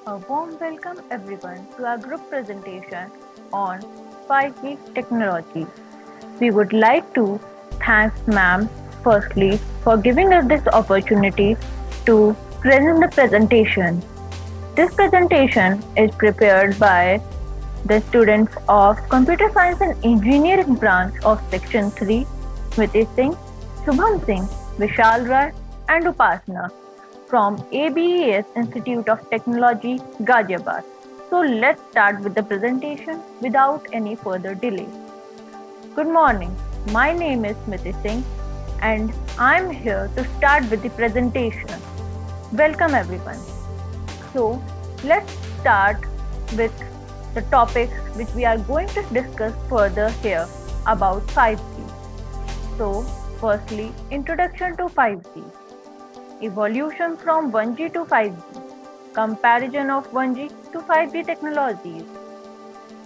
A warm welcome everyone to our group presentation on 5G technology. We would like to thank ma'am firstly for giving us this opportunity to present the presentation. This presentation is prepared by the students of Computer Science and Engineering branch of Section 3, Smriti Singh, Shubham Singh, Vishal Rai and Upasana from ABES Institute of Technology, Ghaziabad. So let's start with the presentation without any further delay. Good morning. My name is Smriti Singh and I'm here to start with the presentation. Welcome everyone. So let's start with the topics which we are going to discuss further here about 5G. So firstly, introduction to 5G. Evolution from 1G to 5G, comparison of 1G to 5G technologies,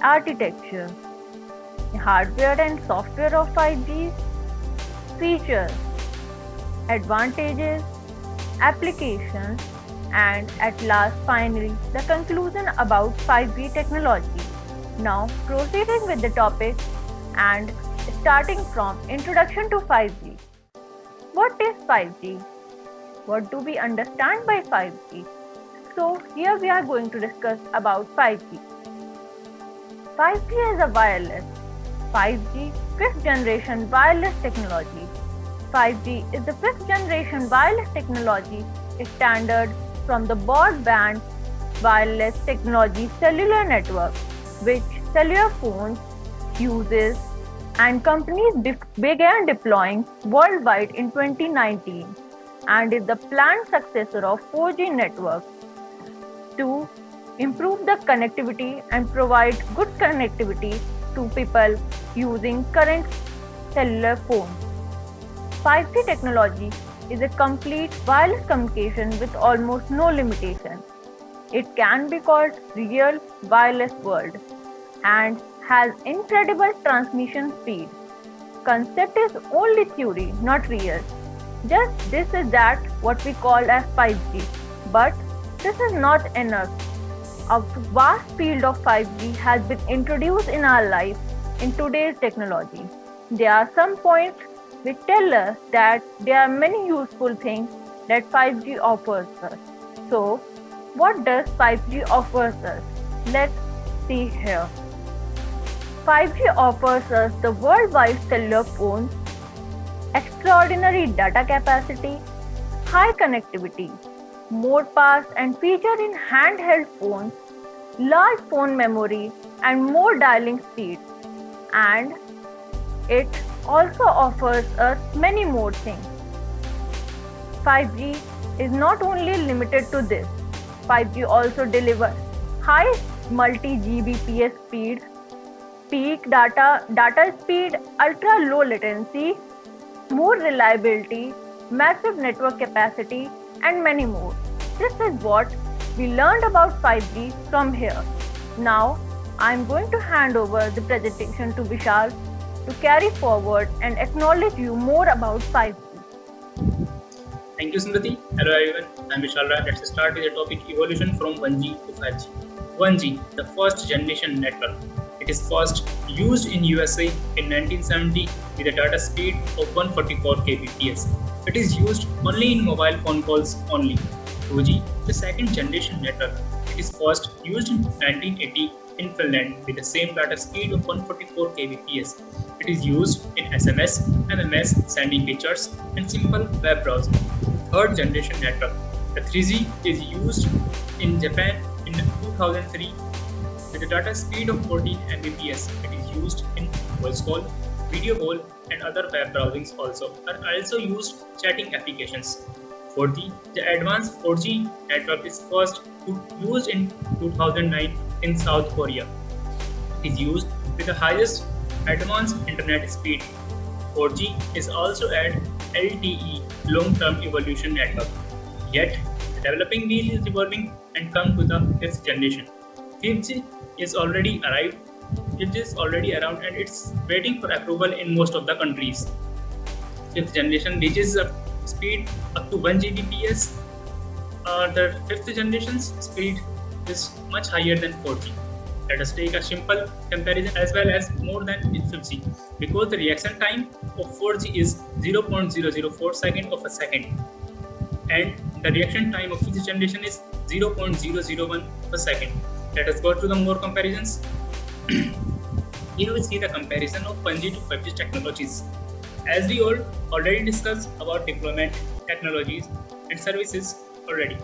architecture, hardware and software of 5G, features, advantages, applications, and at last finally the conclusion about 5G technology. Now proceeding with the topic and starting from introduction to 5G. What is 5G? What do we understand by 5G? So here we are going to discuss about 5G. 5G is a wireless. 5G, fifth generation wireless technology. 5G is the fifth generation wireless technology standard from the broadband wireless technology cellular network, which cellular phones uses and companies began deploying worldwide in 2019 and is the planned successor of 4G network to improve the connectivity and provide good connectivity to people using current cellular phones. 5G technology is a complete wireless communication with almost no limitation. It can be called real wireless world and has incredible transmission speed. Concept is only theory, not real. Just this is that what we call as 5G. But this is not enough. A vast field of 5G has been introduced in our life in today's technology. There are some points which tell us that there are many useful things that 5G offers us. So, what does 5G offers us? Let's see here. 5G offers us the worldwide cellular phones, extraordinary data capacity, high connectivity, more pass and feature in handheld phones, large phone memory and more dialing speed. And it also offers us many more things. 5G is not only limited to this. 5G also delivers high multi-Gbps speed, peak data speed, ultra low latency, more reliability, massive network capacity, and many more. This is what we learned about 5G from here. Now, I am going to hand over the presentation to Vishal to carry forward and acknowledge you more about 5G. Thank you, Smriti. Hello, everyone. I'm Vishal Rai. Let's start with the topic evolution from 1G to 5G. 1G, the first generation network. It is first used in USA in 1970 with a data speed of 144 kbps. It is used only in mobile phone calls only. 2G, the second generation network. It is first used in 1980 in Finland with the same data speed of 144 kbps. It is used in SMS, MMS, sending pictures, and simple web browsing. Third generation network. The 3G is used in Japan in 2003 with a data speed of 14 Mbps. It is used in voice call, video call, and other web browsings also are also used chatting applications. 4G, the advanced 4G network is first used in 2009 in South Korea. It is used with the highest advanced internet speed. 4G is also at LTE long-term evolution network. Yet, the developing wheel is evolving and come to the fifth generation. 5G is already arrived. 5G is already around and it's waiting for approval in most of the countries. Fifth generation reaches a speed up to 1 Gbps. The fifth generation's speed is much higher than 4G. Let us take a simple comparison as well as more than in 5G, because the reaction time of 4G is 0.004 second of a second, and the reaction time of 5th generation is 0.001 per second. Let us go through the more comparisons. Here we see the comparison of 1G to 5G technologies. As we all already discussed about deployment technologies and services already.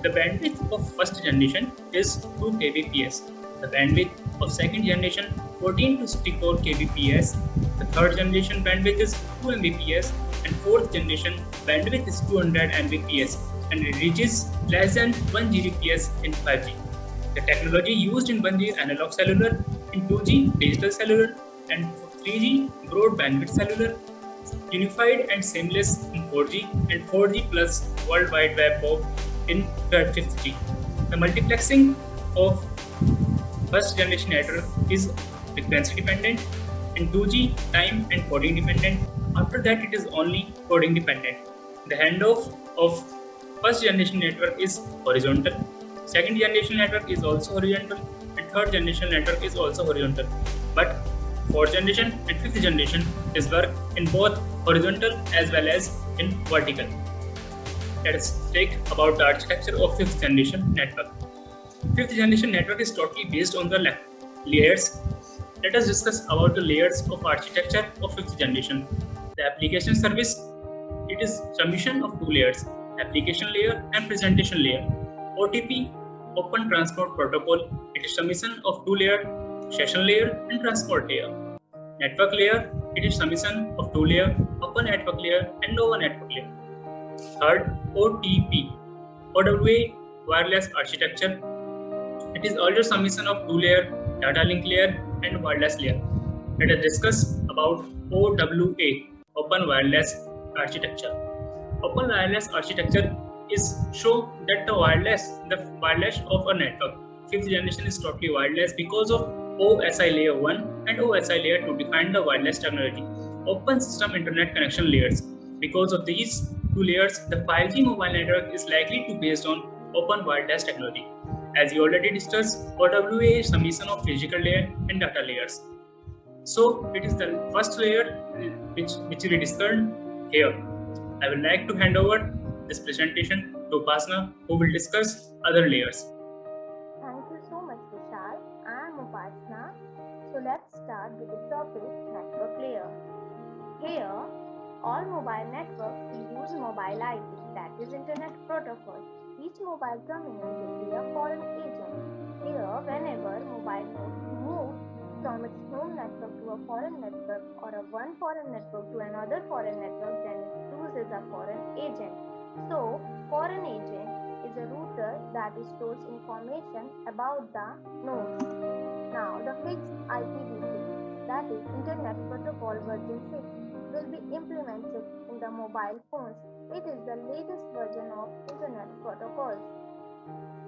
The bandwidth of first generation is 2 kbps. The bandwidth of second generation 14 to 64 kbps. The third generation bandwidth is 2 mbps, and fourth generation bandwidth is 200 mbps, and it reaches less than 1 gbps in 5G. The technology used in 1G is analog cellular, in 2G digital cellular, and 3G broad bandwidth cellular, unified and seamless in 4G, and 4G plus World Wide Web in 5G. The multiplexing of first generation network is frequency dependent, in 2G time and coding dependent. After that it is only coding dependent. The handoff of first generation network is horizontal, second generation network is also horizontal, and third generation network is also horizontal. But fourth generation and fifth generation is work in both horizontal as well as in vertical. Let us take about the architecture of fifth generation network. Fifth generation network is totally based on the layers. Let us discuss about the layers of architecture of fifth generation. The application service, it is summation of two layers, application layer and presentation layer. OTP, Open Transport Protocol, it is summation of two layers, session layer and transport layer. Network layer, it is summation of two layers, open network layer and over network layer. Third, OTP, OWA wireless architecture. It is also summation of two layer, data link layer and wireless layer. Let us discuss about OWA, open wireless architecture. Open wireless architecture is show that the wireless of a network, fifth generation is totally wireless because of OSI layer 1 and OSI layer 2 define the wireless technology. Open system internet connection layers. Because of these two layers, the 5G mobile network is likely to be based on open wireless technology. As we already discussed, OWA is summation of physical layer and data layers. So it is the first layer which we discussed here. I would like to hand over this presentation to Upasna, who will discuss other layers. Thank you so much, Vishal. I am Upasna. So let's start with the topic network layer. Here, all mobile networks use mobile IP, that is Internet Protocol. Each mobile terminal will be a foreign agent. Here, whenever mobile node moves from its home network to a foreign network or a one foreign network to another foreign network, then it uses a foreign agent. So, foreign agent is a router that stores information about the nodes. Now, the fixed IPv6, that is Internet Protocol version 6, will be implemented in the mobile phones. It is the latest version of Internet protocols.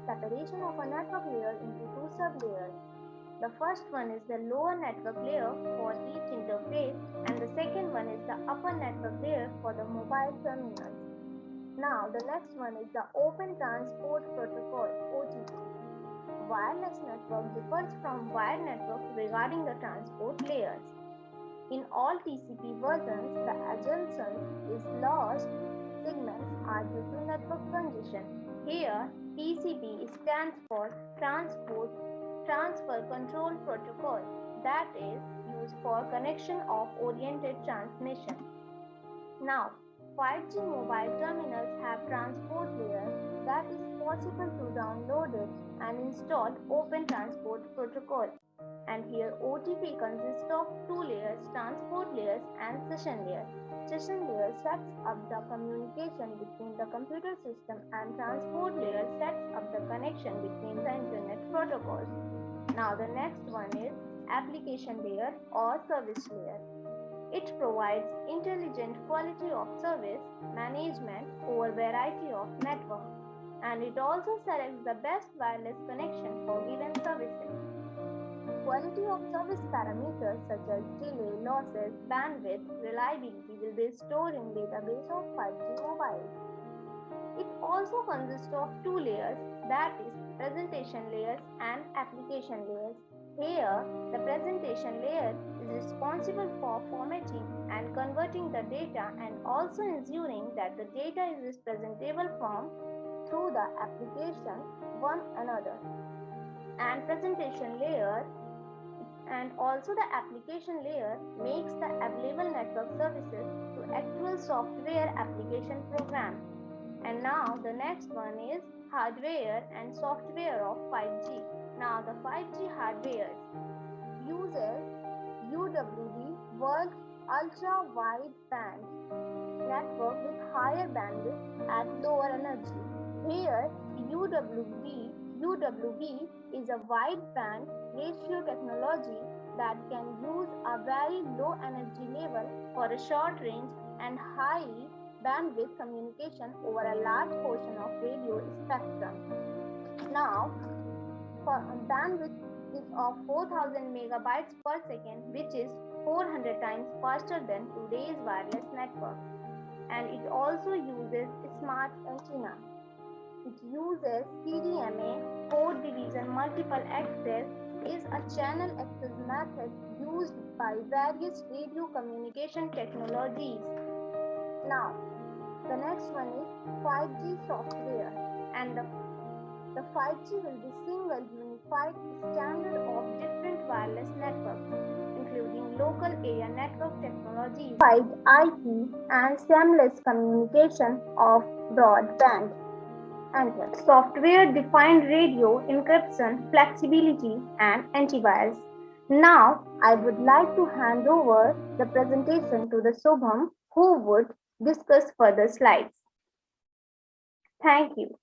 Separation of a network layer into two sub-layers. The first one is the lower network layer for each interface, and the second one is the upper network layer for the mobile terminals. Now, the next one is the Open Transport Protocol, OTP. Wireless network differs from wired network regarding the transport layers. In all TCP versions, the adjacent is lost segments are due to network congestion. Here, TCP stands for Transfer Control Protocol, that is used for connection of oriented transmission. Now, 5G mobile terminals have transport layer that is possible to download it and install Open Transport Protocol. And here OTP consists of two layers, transport layers and session layer. Session layer sets up the communication between the computer system, and transport layer sets up the connection between the internet protocols. Now the next one is application layer or service layer. It provides intelligent quality of service management over variety of networks, and it also selects the best wireless connection for given services. Quality of service parameters such as delay, losses, bandwidth, reliability will be stored in database of 5G mobiles. It also consists of two layers, that is presentation layers and application layers. Here, the presentation layer is responsible for formatting and converting the data and also ensuring that the data is in presentable form through the application one another. And presentation layer and also the application layer makes the available network services to actual software application program. And now the next one is hardware and software of 5G. Now the 5G hardware uses UWB, World Ultra Wideband network with higher bandwidth at lower energy. Here UWB is a wideband ratio technology that can use a very low energy level for a short range and high bandwidth communication over a large portion of radio spectrum. Now, for bandwidth is of 4000 megabytes per second, which is 400 times faster than today's wireless network. And it also uses smart antenna. It uses CDMA, code division multiple access, is a channel access method used by various radio communication technologies. Now, the next one is 5G software, and the 5G will be single unified standard of different wireless networks, including local area network technologies, wide IP, and seamless communication of broadband. And software-defined radio, encryption, flexibility, and antivirus. Now, I would like to hand over the presentation to the Shubham, who would discuss further slides. Thank you.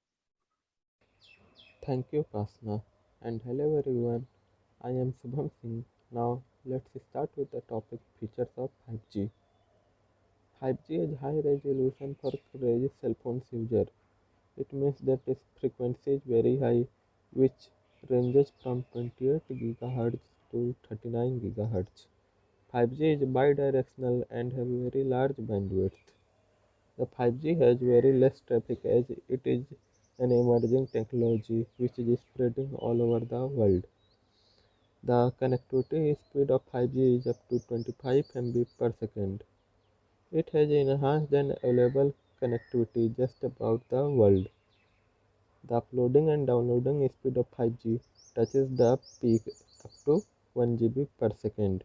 Thank you, Pasna. And hello everyone. I am Subham Singh. Now let's start with the topic features of 5G. 5G is high resolution for crazy cell phones user. It means that its frequency is very high, which ranges from 28 GHz to 39 GHz. 5G is bidirectional and have very large bandwidth. The 5G has very less traffic as it is an emerging technology which is spreading all over the world. The connectivity speed of 5G is up to 25 MB per second. It has enhanced and available connectivity just about the world. The uploading and downloading speed of 5G touches the peak up to 1 GB per second.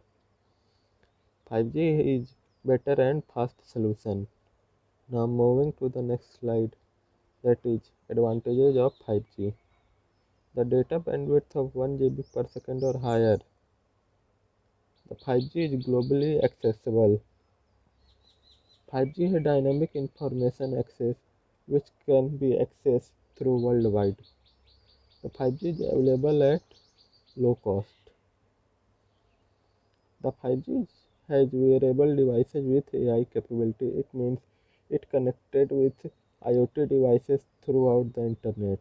5G is better and fast solution. Now moving to the next slide, that is advantages of 5G. The data bandwidth of 1 GB per second or higher. The 5G is globally accessible. 5G has dynamic information access which can be accessed through worldwide. The 5G is available at low cost. The 5G has wearable devices with AI capability. It means it connected with IoT devices throughout the internet.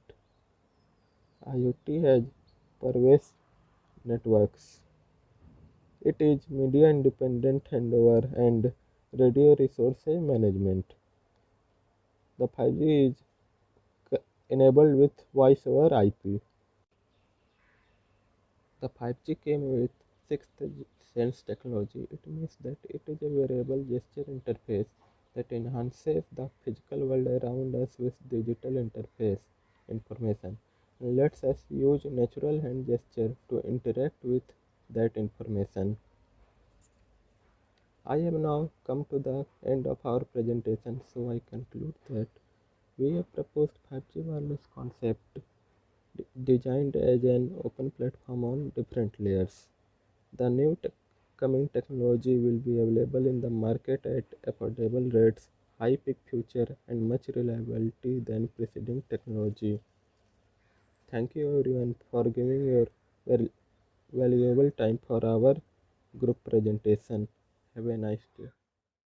IoT has pervasive networks. It is media independent handover and radio resource management. The 5G is enabled with voice over IP. The 5G came with sixth sense technology. It means that it is a wearable gesture interface that enhances the physical world around us with digital interface information and lets us use natural hand gesture to interact with that information. I have now come to the end of our presentation, so I conclude that we have proposed 5G wireless concept designed as an open platform on different layers. The new coming technology will be available in the market at affordable rates, high peak future, and much reliability than preceding technology. Thank you everyone for giving your valuable time for our group presentation. Have a nice day.